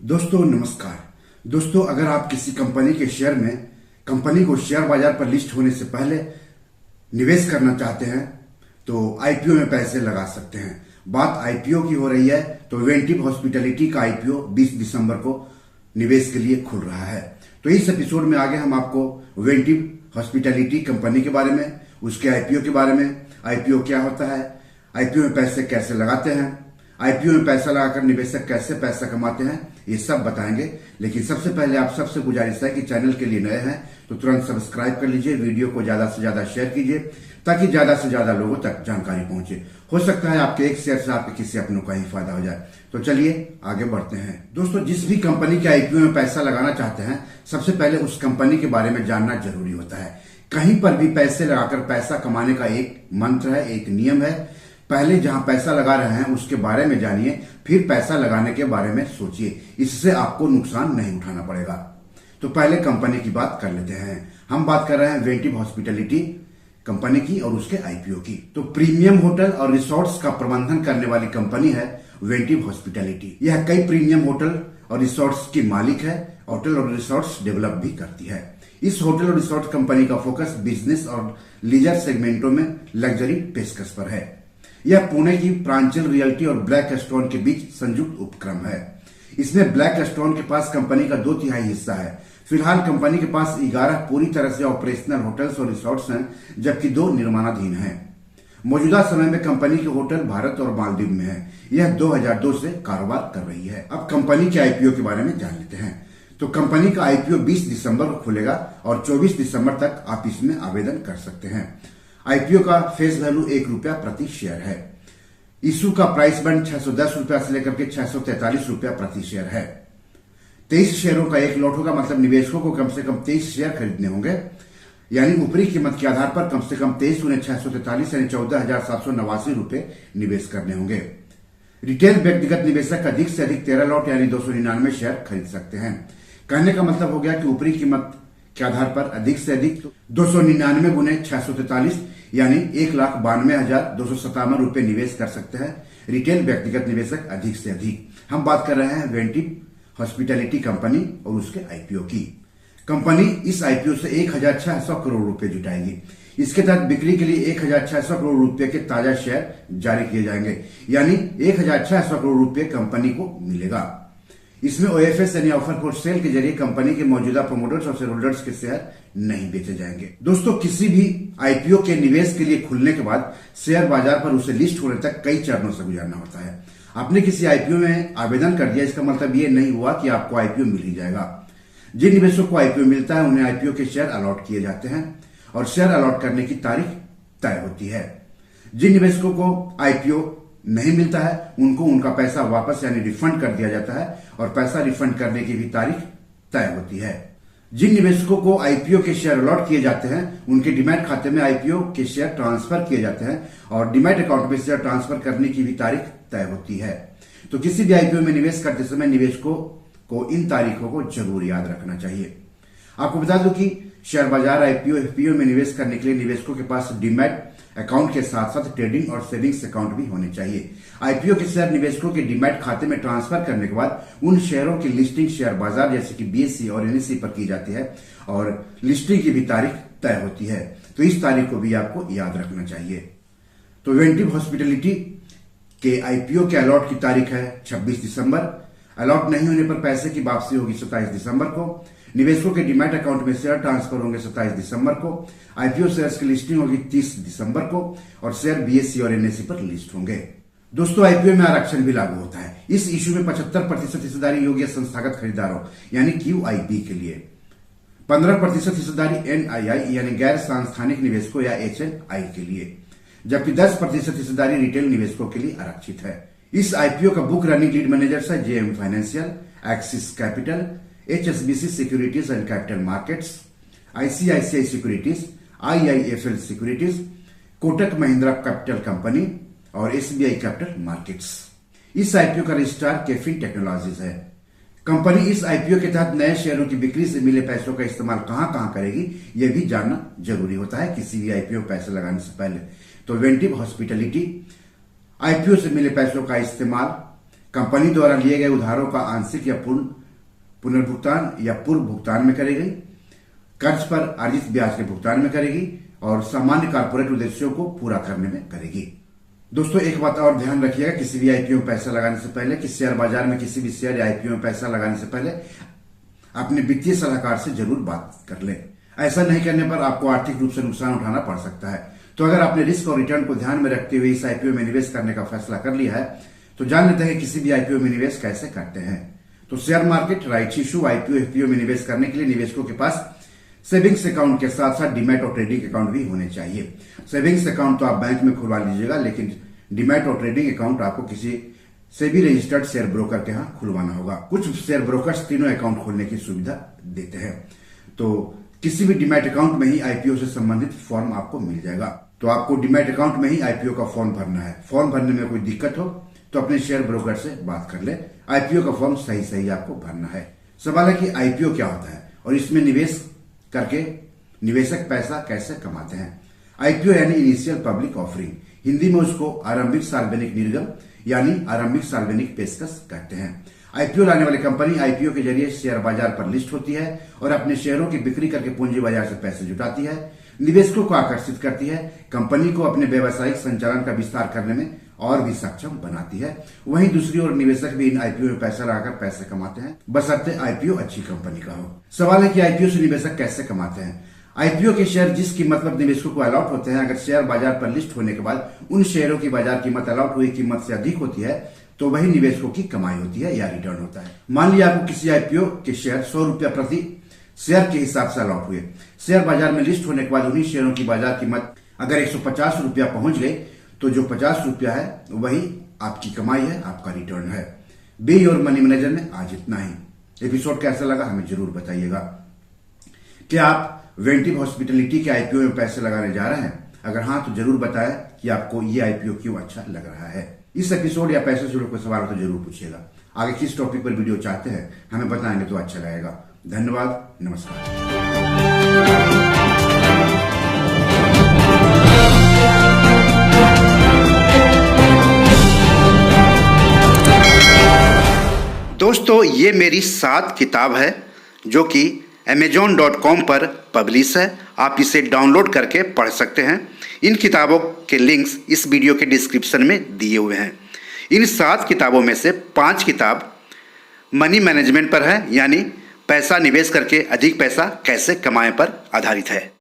दोस्तों नमस्कार। दोस्तों अगर आप किसी कंपनी के शेयर में कंपनी को शेयर बाजार पर लिस्ट होने से पहले निवेश करना चाहते हैं तो आईपीओ में पैसे लगा सकते हैं। बात आईपीओ की हो रही है तो वेंटिव हॉस्पिटैलिटी का आईपीओ 20 दिसंबर को निवेश के लिए खुल रहा है। तो इस एपिसोड में आगे हम आपको वेंटिव हॉस्पिटैलिटी कंपनी के बारे में, उसके आईपीओ के बारे में, आईपीओ क्या होता है, आईपीओ में पैसे कैसे लगाते हैं, आईपीओ में पैसा लगाकर निवेशक कैसे पैसा कमाते हैं, ये सब बताएंगे। लेकिन सबसे पहले आप सबसे गुजारिश है कि चैनल के लिए नए हैं तो तुरंत सब्सक्राइब कर लीजिए, वीडियो को ज्यादा से ज्यादा शेयर कीजिए ताकि ज्यादा से ज्यादा लोगों तक जानकारी पहुंचे। हो सकता है आपके एक शेयर से आपके किसी अपनों का ही फायदा हो जाए। तो चलिए आगे बढ़ते हैं। दोस्तों जिस भी कंपनी के आईपीओ में पैसा लगाना चाहते हैं सबसे पहले उस कंपनी के बारे में जानना जरूरी होता है। कहीं पर भी पैसे लगाकर पैसा कमाने का एक मंत्र है, एक नियम है। पहले जहां पैसा लगा रहे हैं उसके बारे में जानिए, फिर पैसा लगाने के बारे में सोचिए। इससे आपको नुकसान नहीं उठाना पड़ेगा। तो पहले कंपनी की बात कर लेते हैं। हम बात कर रहे हैं वेंटिव हॉस्पिटैलिटी कंपनी की और उसके आईपीओ की। तो प्रीमियम होटल और रिसोर्ट्स का प्रबंधन करने वाली कंपनी है वेंटिव हॉस्पिटैलिटी। यह कई प्रीमियम होटल और रिसोर्ट्स की मालिक है। होटल और रिसोर्ट्स डेवलप भी करती है। इस होटल और रिसोर्ट कंपनी का फोकस बिजनेस और लीजर सेगमेंटों में लग्जरी पेशकश पर है। यह पुणे की प्रांचल रियल्टी और ब्लैक स्टोन के बीच संयुक्त उपक्रम है। इसमें ब्लैक स्टोन के पास कंपनी का 2/3 हिस्सा है। फिलहाल कंपनी के पास 11 पूरी तरह से ऑपरेशनल होटल्स और रिसोर्ट्स हैं, जबकि 2 निर्माणाधीन हैं। मौजूदा समय में कंपनी के होटल भारत और मालदीव में है। यह 2002 से कारोबार कर रही है। अब कंपनी के आईपीओ के बारे में जान लेते हैं। तो कंपनी का आईपीओ 20 दिसंबर को खुलेगा और 24 दिसंबर तक आप इसमें आवेदन कर सकते हैं। आईपीओ का फेस वैल्यू ₹1 प्रति शेयर है। इशू का प्राइस बैंड ₹610 से लेकर के ₹643 प्रति शेयर है। 23 शेयरों का एक लॉट होगा, मतलब निवेशकों को कम से कम 23 शेयर खरीदने होंगे। यानी ऊपरी कीमत के आधार पर कम से कम 23 × 643 यानी ₹14,789 निवेश करने होंगे। रिटेल व्यक्तिगत निवेशक अधिक से अधिक 13 लॉट यानी 299 शेयर खरीद सकते हैं। कहने का मतलब हो गया कि ऊपरी कीमत के आधार पर अधिक से अधिक 299 × 643 यानी ₹1,92,257 निवेश कर सकते हैं रिटेल व्यक्तिगत निवेशक अधिक से अधिक। हम बात कर रहे हैं वेंटिव हॉस्पिटैलिटी कंपनी और उसके आईपीओ की। कंपनी इस आईपीओ से 1,600 करोड़ रुपए जुटाएगी। इसके तहत बिक्री के लिए 1,600 करोड़ रुपए के ताजा शेयर जारी किए जाएंगे, यानी 1,600 करोड़ रुपए कंपनी को मिलेगा। इसमें ओएफएस यानी ऑफर फॉर सेल के जरिए कंपनी के मौजूदा प्रोमोटर्स और शेयर होल्डर्स के शेयर नहीं बेचे जाएंगे। दोस्तों किसी भी आईपीओ के निवेश के लिए खुलने के बाद शेयर बाजार पर उसे लिस्ट होने तक कई चरणों से गुजरना होता है। आपने किसी आईपीओ में आवेदन कर दिया, इसका मतलब ये नहीं हुआ कि आपको आईपीओ मिल ही जाएगा। जिन निवेशकों को आईपीओ मिलता है उन्हें आईपीओ के शेयर अलॉट किए जाते हैं और शेयर अलॉट करने की तारीख तय होती है। जिन निवेशकों को आईपीओ नहीं मिलता है उनको उनका पैसा वापस यानी रिफंड कर दिया जाता है और पैसा रिफंड करने की भी तारीख तय होती है। जिन निवेशकों को आईपीओ के शेयर अलॉट किए जाते हैं उनके डीमैट खाते में आईपीओ के शेयर ट्रांसफर किए जाते हैं और डीमैट अकाउंट में शेयर ट्रांसफर करने की भी तारीख तय होती है। तो किसी भी आईपीओ में निवेश करते समय निवेशकों को इन तारीखों को जरूर याद रखना चाहिए। आपको बता दूं कि शेयर बाजार आईपीओ एफपीओ में निवेश करने के लिए निवेशकों के पास डीमैट अकाउंट के साथ साथ ट्रेडिंग और सेविंग्स अकाउंट भी होने चाहिए। आईपीओ के शेयर निवेशकों के डीमैट खाते में ट्रांसफर करने के बाद उन शेयरों की लिस्टिंग शेयर बाजार जैसे कि बीएसई और एनएसई पर की जाती है और लिस्टिंग की भी तारीख तय होती है। तो इस तारीख को भी आपको याद रखना चाहिए। तो वेंटिव हॉस्पिटैलिटी के आईपीओ के अलॉट की तारीख है 26 दिसंबर। अलॉट नहीं होने पर पैसे की वापसी होगी 27 दिसंबर को। निवेशकों के डीमैट अकाउंट में शेयर ट्रांसफर होंगे 27 दिसंबर को। आईपीओ शेयर्स की लिस्टिंग होगी 30 दिसंबर को और शेयर बीएसई और एनएसई पर लिस्ट होंगे। दोस्तों आईपीओ में आरक्षण भी लागू होता है। इस इश्यू में 75% हिस्सेदारी योग्य संस्थागत खरीदारों यानी क्यूआईबी के लिए, 15% हिस्सेदारी एनआईआई यानी गैर सांस्थानिक निवेशकों या एचएनआई के लिए, जबकि 10% हिस्सेदारी रिटेल निवेशकों के लिए आरक्षित है। इस आईपीओ का बुक रनिंग लीड मैनेजर्स है JM financial, axis capital, HSBC securities and capital markets, ICICI securities, IIFL securities, Kotak Mahindra capital company और एसबीआई कैपिटल मार्केट्स। इस आईपीओ का रजिस्ट्रार केफिन टेक्नोलॉजीज है। कंपनी इस आईपीओ के तहत नए शेयरों की बिक्री से मिले पैसों का इस्तेमाल कहां कहां करेगी यह भी जानना जरूरी होता है किसी भी आईपीओ पैसे लगाने से पहले। तो वेंटिव हॉस्पिटैलिटी आईपीओ से मिले पैसों का इस्तेमाल कंपनी द्वारा लिए गए उधारों का आंशिक या पूर्ण पुनर्भुगतान या पूर्व भुगतान में करेगी, कर्ज पर अर्जित ब्याज के भुगतान में करेगी और सामान्य कॉर्पोरेट उद्देश्यों को पूरा करने में करेगी। दोस्तों एक बात और ध्यान रखिएगा, किसी भी आईपीओ में पैसा लगाने से पहले, किसी शेयर बाजार में किसी भी शेयर या आईपीओ में पैसा लगाने से पहले अपने वित्तीय सलाहकार से जरूर बात कर लें। ऐसा नहीं करने पर आपको आर्थिक रूप से नुकसान उठाना पड़ सकता है। तो अगर आपने रिस्क और रिटर्न को ध्यान में रखते हुए इस आईपीओ में निवेश करने का फैसला कर लिया है तो जान लेते हैं किसी भी आईपीओ में निवेश कैसे करते हैं। तो share market, rights issue, IPO, FPO में निवेश करने के लिए निवेशकों के पास सेविंग्स अकाउंट के साथ साथ डीमैट और ट्रेडिंग अकाउंट भी होने चाहिए। सेविंग्स अकाउंट तो आप बैंक में खुलवा लीजिएगा, लेकिन डीमैट और ट्रेडिंग अकाउंट आपको किसी सेबी रजिस्टर्ड शेयर ब्रोकर के यहाँ खुलवाना होगा। कुछ शेयर ब्रोकर्स तीनों अकाउंट खोलने की सुविधा देते हैं। तो किसी भी डीमैट अकाउंट में ही आईपीओ से संबंधित फॉर्म आपको मिल जाएगा। तो आपको डीमैट अकाउंट में ही आईपीओ का फॉर्म भरना है। फॉर्म भरने में कोई दिक्कत हो तो अपने शेयर ब्रोकर से बात कर ले। आईपीओ का फॉर्म सही आपको भरना है। सवाल है कि आईपीओ क्या होता है और इसमें निवेश करके निवेशक पैसा कैसे कमाते हैं। आईपीओ यानी इनिशियल पब्लिक ऑफरिंग, हिंदी में उसको आरंभिक सार्वजनिक निर्गम यानी आरंभिक सार्वजनिक पेशकश कहते हैं। आईपीओ लाने वाली कंपनी आईपीओ के जरिए शेयर बाजार पर लिस्ट होती है और अपने शेयरों की बिक्री करके पूंजी बाजार से पैसे जुटाती है, निवेशकों को आकर्षित करती है, कंपनी को अपने व्यावसायिक संचालन का विस्तार करने में और भी सक्षम बनाती है। वहीं दूसरी ओर निवेशक भी इन आईपीओ में पैसा लगाकर पैसे कमाते हैं, बशर्ते आईपीओ अच्छी कंपनी का हो। सवाल है कि आईपीओ से निवेशक कैसे कमाते हैं। आईपीओ के शेयर जिस कीमत पर निवेशकों को अलॉट होते हैं, अगर शेयर बाजार पर लिस्ट होने के बाद उन शेयरों की बाजार कीमत अलॉट हुई कीमत से अधिक होती है तो वही निवेशकों की कमाई होती है या रिटर्न होता है। मान लिया आपको किसी आईपीओ के शेयर 100 रुपया प्रति शेयर के हिसाब से अलॉट हुए। शेयर बाजार में लिस्ट होने के बाद उन्हीं शेयरों की बाजार कीमत अगर 150 रुपया पहुंच गई तो जो 50 रुपया है वही आपकी कमाई है, आपका रिटर्न है। बी और मनी मैनेजर में आज इतना ही। एपिसोड कैसा लगा हमें जरूर बताइएगा। क्या आप वेंटिव हॉस्पिटैलिटी के आईपीओ में पैसे लगाने जा रहे हैं? अगर हाँ तो जरूर बताएं कि आपको ये आईपीओ क्यों अच्छा लग रहा है। इस एपिसोड या पैसे से जुड़े कोई सवाल हो तो जरूर पूछिएगा। आगे किस टॉपिक पर वीडियो चाहते हैं हमें बताएंगे तो अच्छा रहेगा। धन्यवाद, नमस्कार। दोस्तों ये मेरी 7 किताब है जो कि amazon.com पर पब्लिश है। आप इसे डाउनलोड करके पढ़ सकते हैं। इन किताबों के लिंक्स इस वीडियो के डिस्क्रिप्शन में दिए हुए हैं। इन 7 किताबों में से 5 किताब मनी मैनेजमेंट पर है, यानी पैसा निवेश करके अधिक पैसा कैसे कमाएं पर आधारित है।